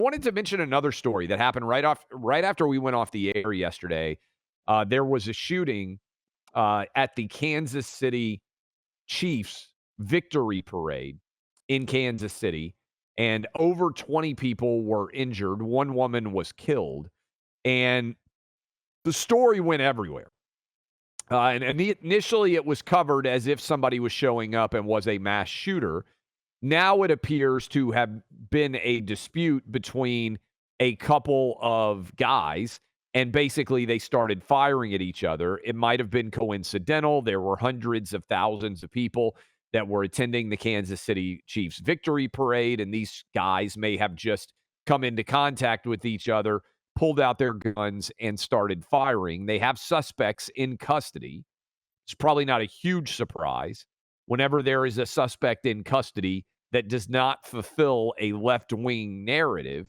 wanted to mention another story that happened right after we went off the air yesterday. There was a shooting at the Kansas City Chiefs victory parade in Kansas City, and over 20 people were injured. One woman was killed, and the story went everywhere. Initially, it was covered as if somebody was showing up and was a mass shooter. Now it appears to have been a dispute between a couple of guys, and basically they started firing at each other. It might have been coincidental. There were hundreds of thousands of people that were attending the Kansas City Chiefs victory parade, and these guys may have just come into contact with each other, pulled out their guns, and started firing. They have suspects in custody. It's probably not a huge surprise. Whenever there is a suspect in custody that does not fulfill a left-wing narrative,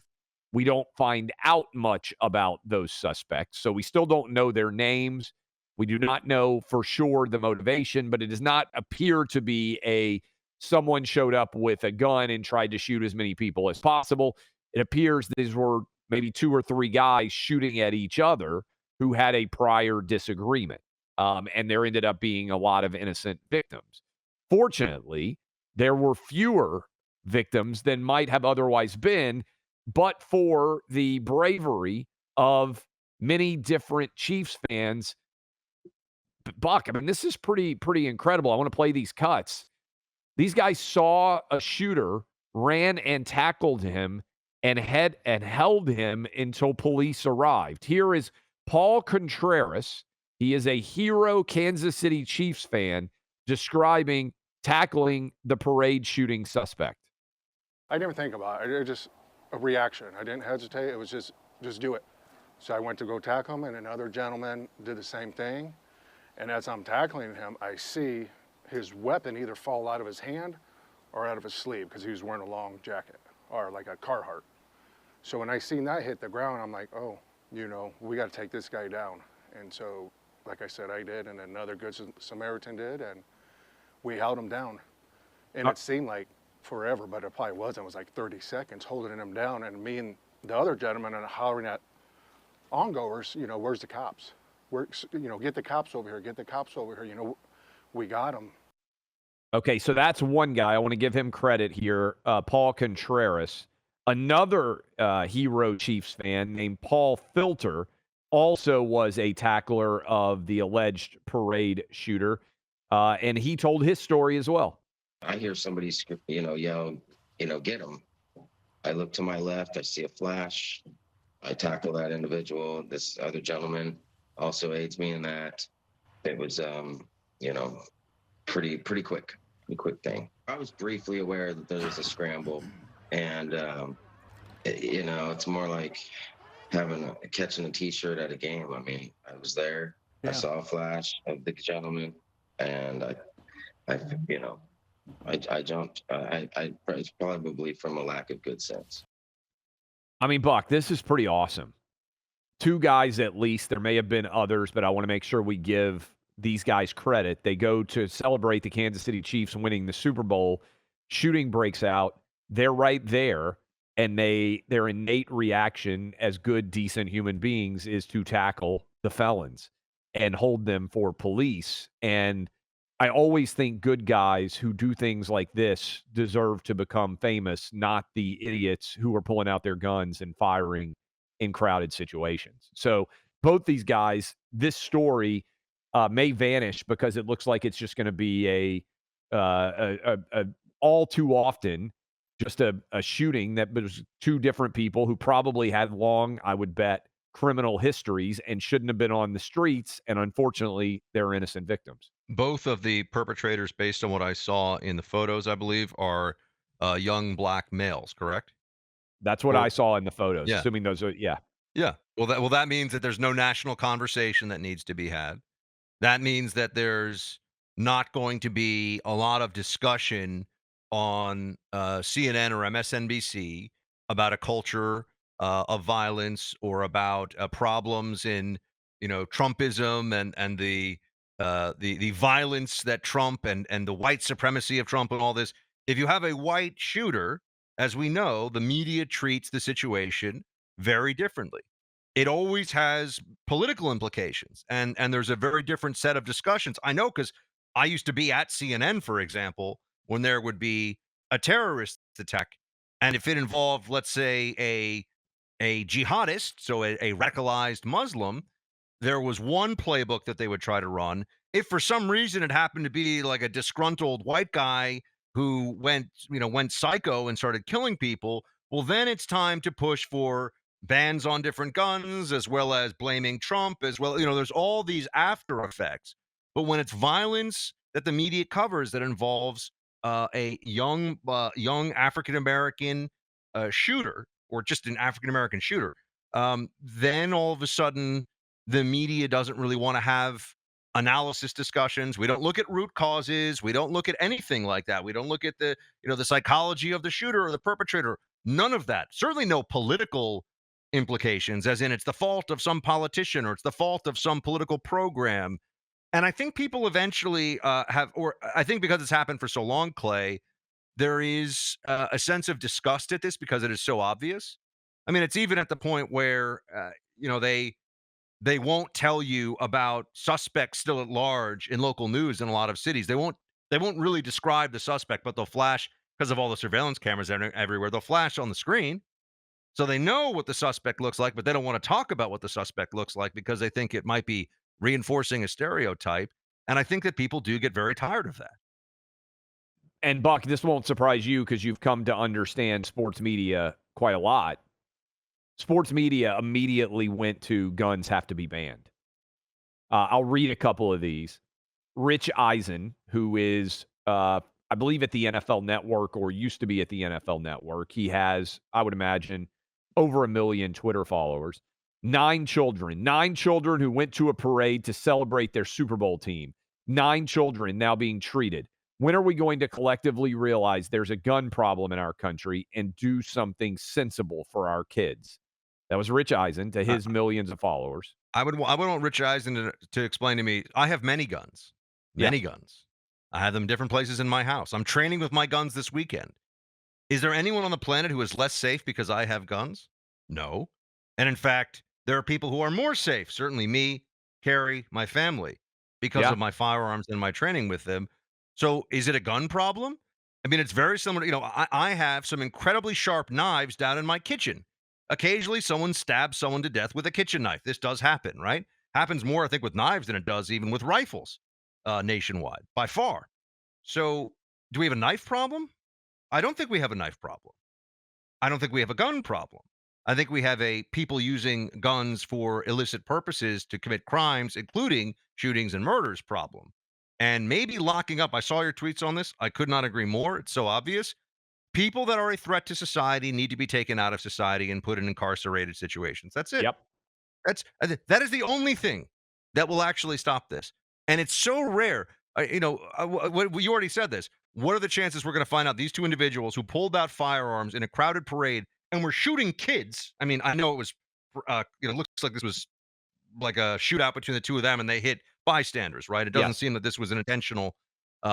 we don't find out much about those suspects. So we still don't know their names. We do not know for sure the motivation, but it does not appear to be someone showed up with a gun and tried to shoot as many people as possible. It appears these were maybe 2 or 3 guys shooting at each other who had a prior disagreement. And there ended up being a lot of innocent victims. Fortunately, there were fewer victims than might have otherwise been, but for the bravery of many different Chiefs fans. Buck, I mean, this is pretty incredible. I want to play these cuts. These guys saw a shooter, ran and tackled him, and held him until police arrived. Here is Paul Contreras. He is a hero Kansas City Chiefs fan describing tackling the parade shooting suspect. I didn't think about it. It was just a reaction. I didn't hesitate. It was just do it. So I went to go tackle him, and another gentleman did the same thing. And as I'm tackling him, I see his weapon either fall out of his hand or out of his sleeve because he was wearing a long jacket or like a Carhartt. So when I seen that hit the ground, I'm like, oh, we got to take this guy down. And so, like I said, I did, and another good Samaritan did, and we held him down. And it seemed like forever, but it probably wasn't. It was like 30 seconds holding him down, and me and the other gentleman are hollering at ongoers, where's the cops? Get the cops over here, get the cops over here. We got them. Okay, so that's one guy. I want to give him credit here, Paul Contreras. Another hero Chiefs fan named Paul Filter also was a tackler of the alleged parade shooter, and he told his story as well. I hear somebody, yell, get him. I look to my left, I see a flash. I tackle that individual. This other gentleman also aids me in that. It was, pretty quick thing. I was briefly aware that there was a scramble, and it's more like catching a T-shirt at a game. I mean, I was there. Yeah. I saw a flash of the gentleman, and I jumped. It's probably from a lack of good sense. I mean, Buck, this is pretty awesome. 2 guys at least. There may have been others, but I want to make sure we give these guys credit. They go to celebrate the Kansas City Chiefs winning the Super Bowl. Shooting breaks out. They're right there, and their innate reaction as good, decent human beings is to tackle the felons and hold them for police. And I always think good guys who do things like this deserve to become famous, not the idiots who are pulling out their guns and firing in crowded situations. So both these guys, this story may vanish because it looks like it's just going to be a all too often just a shooting that was 2 different people who probably had long, I would bet, criminal histories and shouldn't have been on the streets. And unfortunately, they're innocent victims. Both of the perpetrators, based on what I saw in the photos, I believe, are young black males, correct? That's what I saw in the photos, yeah. Assuming those are, yeah. Yeah. Well, that means that there's no national conversation that needs to be had. That means that there's not going to be a lot of discussion on CNN or MSNBC about a culture of violence or about problems in, Trumpism and the violence that Trump and the white supremacy of Trump and all this. If you have a white shooter as we know, the media treats the situation very differently. It always has political implications, and there's a very different set of discussions. I know because I used to be at CNN, for example, when there would be a terrorist attack, and if it involved, let's say, a jihadist, so a radicalized Muslim, there was one playbook that they would try to run. If for some reason it happened to be like a disgruntled white guy who went psycho and started killing people, well, then it's time to push for bans on different guns, as well as blaming Trump, as well. There's all these after effects. But when it's violence that the media covers that involves a young African American shooter, or just an African American shooter, then all of a sudden the media doesn't really want to have analysis discussions. We don't look at root causes. We don't look at anything like that. We don't look at the psychology of the shooter or the perpetrator. None of that. Certainly no political implications, as in it's the fault of some politician or it's the fault of some political program. And I think people eventually or I think because it's happened for so long, Clay, there is a sense of disgust at this because it is so obvious. I mean, it's even at the point where they won't tell you about suspects still at large in local news in a lot of cities. They won't really describe the suspect, but they'll flash because of all the surveillance cameras everywhere. They'll flash on the screen. So they know what the suspect looks like, but they don't want to talk about what the suspect looks like because they think it might be reinforcing a stereotype. And I think that people do get very tired of that. And Buck, this won't surprise you because you've come to understand sports media quite a lot. Sports media immediately went to guns have to be banned. I'll read a couple of these. Rich Eisen, who is, I believe, at the NFL Network or used to be at the NFL Network. He has, I would imagine, over 1 million Twitter followers. 9 children who went to a parade to celebrate their Super Bowl team. 9 children now being treated. When are we going to collectively realize there's a gun problem in our country and do something sensible for our kids? That was Rich Eisen to his millions of followers. I would want Rich Eisen to explain to me. I have many guns, many guns. I have them in different places in my house. I'm training with my guns this weekend. Is there anyone on the planet who is less safe because I have guns? No. And in fact, there are people who are more safe. Certainly me, Carrie, my family, because of my firearms and my training with them. So is it a gun problem? I mean, it's very similar. I have some incredibly sharp knives down in my kitchen. Occasionally, someone stabs someone to death with a kitchen knife. This does happen, right? Happens more, I think, with knives than it does even with rifles nationwide, by far. So do we have a knife problem? I don't think we have a knife problem. I don't think we have a gun problem. I think we have a people using guns for illicit purposes to commit crimes, including shootings and murders problem. And maybe locking up. I saw your tweets on this. I could not agree more. It's so obvious. People that are a threat to society need to be taken out of society and put in incarcerated situations. That's it. Yep. That is the only thing that will actually stop this. And it's so rare. You already said this. What are the chances we're going to find out these 2 individuals who pulled out firearms in a crowded parade and were shooting kids? I mean, I know it was, looks like this was like a shootout between the 2 of them and they hit bystanders, right? It doesn't seem that this was an intentional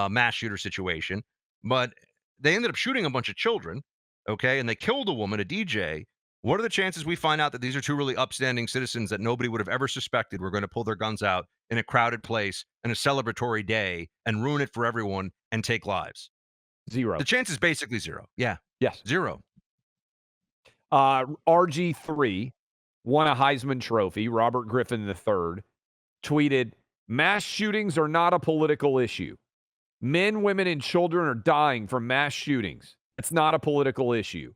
mass shooter situation, but they ended up shooting a bunch of children, okay? And they killed a woman, a DJ. What are the chances we find out that these are 2 really upstanding citizens that nobody would have ever suspected were going to pull their guns out in a crowded place in a celebratory day and ruin it for everyone and take lives? 0. The chance is basically 0. Yeah. Yes. 0. RG3 won a Heisman Trophy. Robert Griffin III tweeted, "Mass shootings are not a political issue. Men, women, and children are dying from mass shootings. It's not a political issue.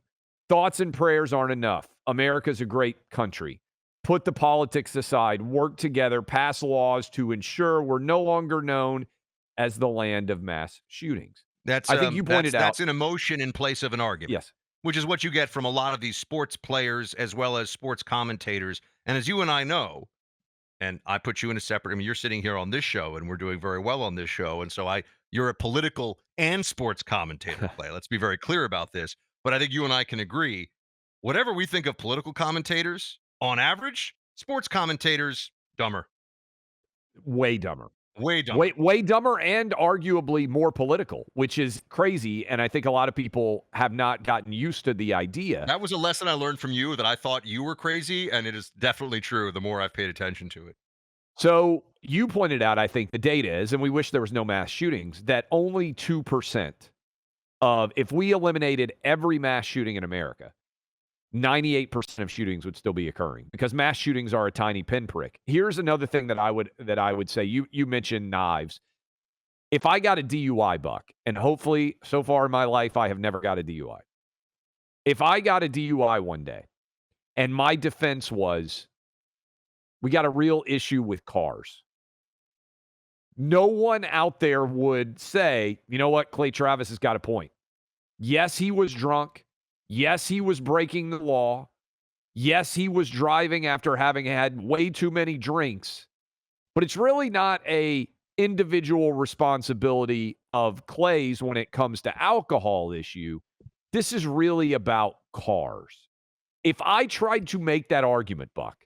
Thoughts and prayers aren't enough. America's a great country. Put the politics aside, work together, pass laws to ensure we're no longer known as the land of mass shootings." I think you pointed out. That's an emotion in place of an argument. Yes. Which is what you get from a lot of these sports players as well as sports commentators. And as you and I know, and I put you in a separate, I mean, you're sitting here on this show and we're doing very well on this show. And so you're a political and sports commentator, Clay. Let's be very clear about this. But I think you and I can agree, whatever we think of political commentators, on average, sports commentators, dumber. Way dumber. Way dumber. Way dumber and arguably more political, which is crazy. And I think a lot of people have not gotten used to the idea. That was a lesson I learned from you that I thought you were crazy, and it is definitely true the more I've paid attention to it. So you pointed out, I think the data is, and we wish there was no mass shootings, that only 2% of, if we eliminated every mass shooting in America, 98% of shootings would still be occurring because mass shootings are a tiny pinprick. Here's another thing that I would say. You mentioned knives. If I got a DUI, Buck, and hopefully so far in my life I have never got a DUI. If I got a DUI one day and my defense was we got a real issue with cars, no one out there would say, you know what, Clay Travis has got a point. Yes, he was drunk. Yes, he was breaking the law. Yes, he was driving after having had way too many drinks. But it's really not a individual responsibility of Clay's when it comes to alcohol issue. This is really about cars. If I tried to make that argument, Buck,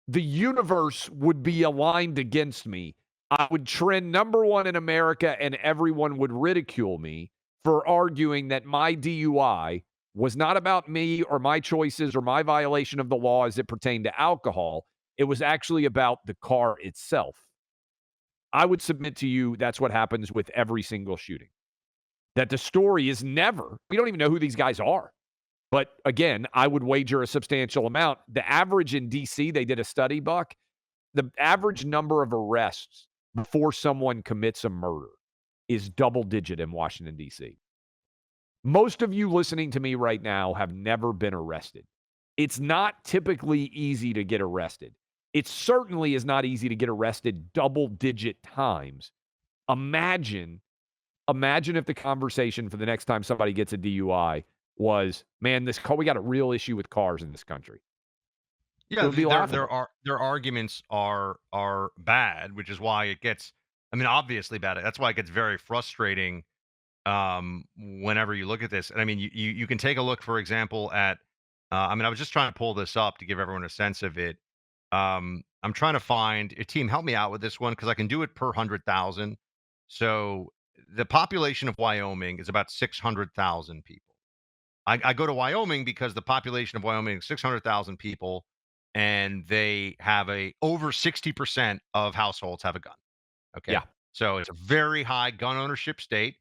the universe would be aligned against me. I would trend number one in America, and everyone would ridicule me for arguing that my DUI was not about me or my choices or my violation of the law as it pertained to alcohol. It was actually about the car itself. I would submit to you that's what happens with every single shooting. That the story is never, we don't even know who these guys are. But again, I would wager a substantial amount. The average in D.C., they did a study, Buck, the average number of arrests before someone commits a murder is double digit in Washington, D.C. Most of you listening to me right now have never been arrested. It's not typically easy to get arrested. It certainly is not easy to get arrested double digit times. Imagine if the conversation for the next time somebody gets a DUI was, man, this car, we got a real issue with cars in this country. Yeah, their arguments are bad, which is why it gets, I mean, obviously bad. That's why it gets very frustrating whenever you look at this. And I mean, you can take a look, for example, at I mean, I was just trying to pull this up to give everyone a sense of it. I'm trying to find a team, help me out with this one because I can do it per 100,000. So the population of Wyoming is about 600,000 people. I go to Wyoming because the population of Wyoming is 600,000 people, and they have over 60% of households have a gun. Okay. Yeah. So it's a very high gun ownership state,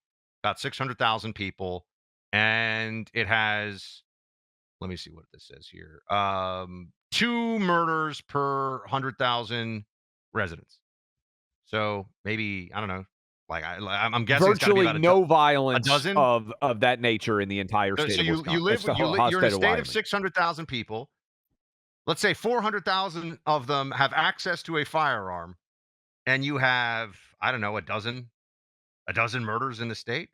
about 600,000 people. And it has, let me see what this says here. 2 murders per 100,000 residents. So maybe, I don't know. Like I'm guessing virtually it's no violence a dozen of that nature in the entire state so of Wisconsin. You're in a state of 600,000 people. Let's say 400,000 of them have access to a firearm, and you have, I don't know, a dozen murders in the state.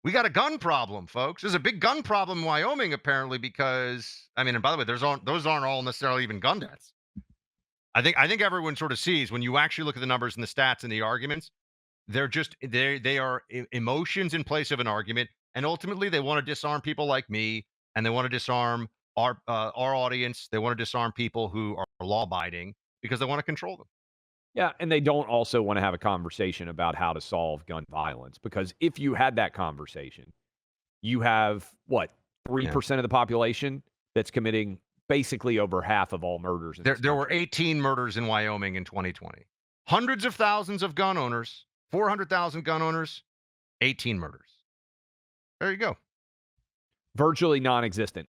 We got a gun problem, folks. There's a big gun problem in Wyoming, apparently, because, I mean, and by the way, those aren't all necessarily even gun deaths. I think everyone sort of sees when you actually look at the numbers and the stats and the arguments, they're just they are emotions in place of an argument, and ultimately they want to disarm people like me, and they want to disarm our audience. They want to disarm people who are law-abiding because they want to control them. Yeah, and they don't also want to have a conversation about how to solve gun violence, because if you had that conversation, you have, what, 3% of the population that's committing basically over half of all murders. There were 18 murders in Wyoming in 2020. Hundreds of thousands of gun owners, 400,000 gun owners, 18 murders. There you go. Virtually non-existent.